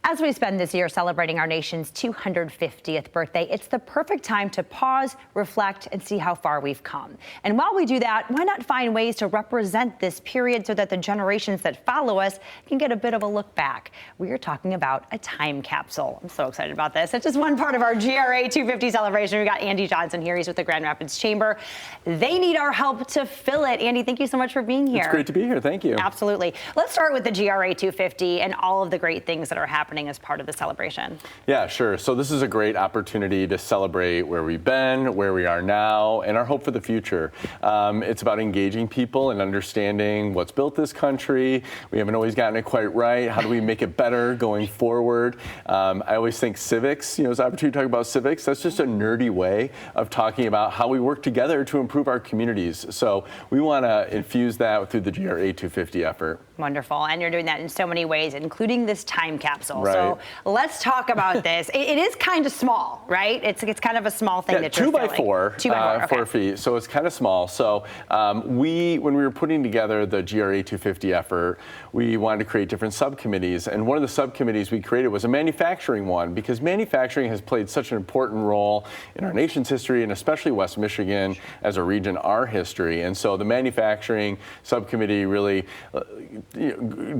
As we spend this year celebrating our nation's 250th birthday, it's the perfect time to pause, reflect, and see how far we've come. And while we do that, why not find ways to represent this period so that the generations that follow us can get a bit of a look back? We are talking about a time capsule. I'm so excited about this. It's just one part of our GRA 250 celebration. We got Andy Johnson here. He's with the Grand Rapids Chamber. They need our help to fill it. Andy, thank you so much for being here. It's great to be here. Thank you. Absolutely. Let's start with the GRA 250 and all of the great things that are happening as part of the celebration. Yeah, sure. So this is a great opportunity to celebrate where we've been, where we are now, and our hope for the future. It's about engaging people and understanding what's built this country. We haven't always gotten it quite right. How do we make it better going forward? I always think civics, as an opportunity to talk about civics, that's just a nerdy way of talking about how we work together to improve our communities. So we want to infuse that through the GRA 250 effort. Wonderful. And you're doing that in so many ways, including this time capsule. Right. So let's talk about this. It is kind of small, right? It's kind of a small thing that you're filling. 2 by 4, 4 feet. So it's kind of small. So when we were putting together the GRA 250 effort, we wanted to create different subcommittees. And one of the subcommittees we created was a manufacturing one, because manufacturing has played such an important role in our nation's history, and especially West Michigan as a region, our history. And so the manufacturing subcommittee really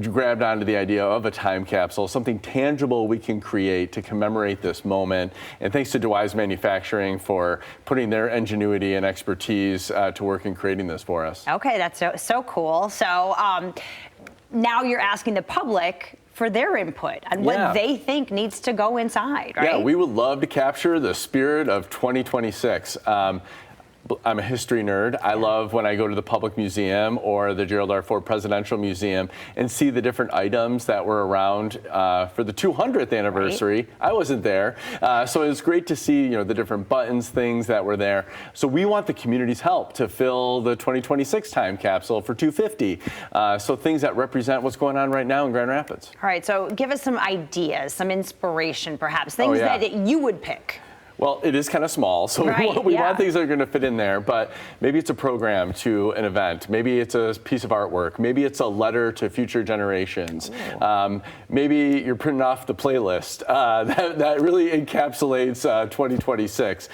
grabbed onto the idea of a time capsule, something tangible we can create to commemorate this moment. And thanks to DeWise Manufacturing for putting their ingenuity and expertise to work in creating this for us. Okay, that's so cool. So now you're asking the public for their input on what they think needs to go inside, right? Yeah, we would love to capture the spirit of 2026. I'm a history nerd. I love when I go to the Public Museum or the Gerald R. Ford Presidential Museum and see the different items that were around for the 200th anniversary. Right. I wasn't there. So it's great to see, the different buttons, things that were there. So we want the community's help to fill the 2026 time capsule for 250. So things that represent what's going on right now in Grand Rapids. All right, so give us some ideas, some inspiration perhaps, things that you would pick. Well, it is kind of small, so we want things that are going to fit in there, but maybe it's a program to an event. Maybe it's a piece of artwork. Maybe it's a letter to future generations. Maybe you're printing off the playlist that really encapsulates 2026.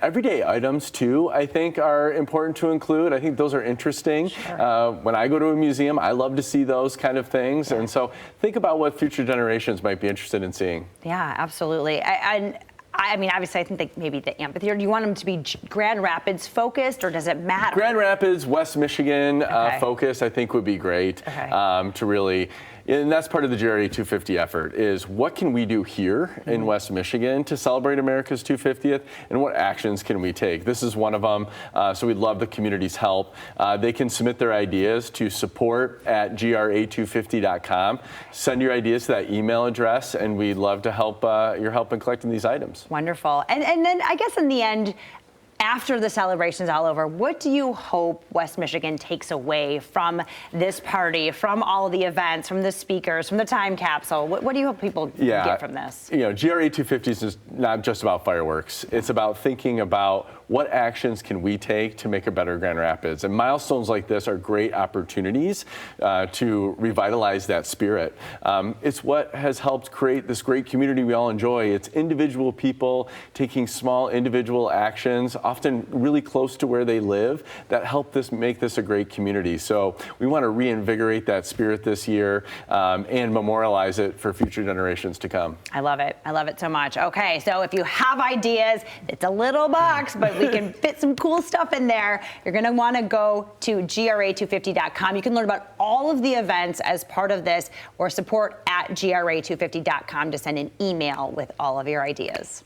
Everyday items, too, I think are important to include. I think those are interesting. Sure. When I go to a museum, I love to see those kind of things, and so think about what future generations might be interested in seeing. Yeah, absolutely. I mean, obviously, I think that maybe the amphitheater, do you want them to be Grand Rapids focused, or does it matter? Grand Rapids, West Michigan focus, I think would be great to really, and that's part of the GRA 250 effort, is what can we do here in West Michigan to celebrate America's 250th, and what actions can we take? This is one of them, so we'd love the community's help. They can submit their ideas to support@gra250.com. Send your ideas to that email address, and we'd love to help your help in collecting these items. Wonderful. And then I guess in the end, after the celebration's all over, what do you hope West Michigan takes away from this party, from all of the events, from the speakers, from the time capsule? What do you hope people get from this? GRA 250 is not just about fireworks. It's about thinking about what actions can we take to make a better Grand Rapids. And milestones like this are great opportunities to revitalize that spirit. It's what has helped create this great community we all enjoy. It's individual people taking small individual actions, often really close to where they live, that help make this a great community. So we want to reinvigorate that spirit this year and memorialize it for future generations to come. I love it. I love it so much. Okay, so if you have ideas, it's a little box, but we can fit some cool stuff in there. You're going to want to go to gra250.com. You can learn about all of the events as part of this, or support@gra250.com to send an email with all of your ideas.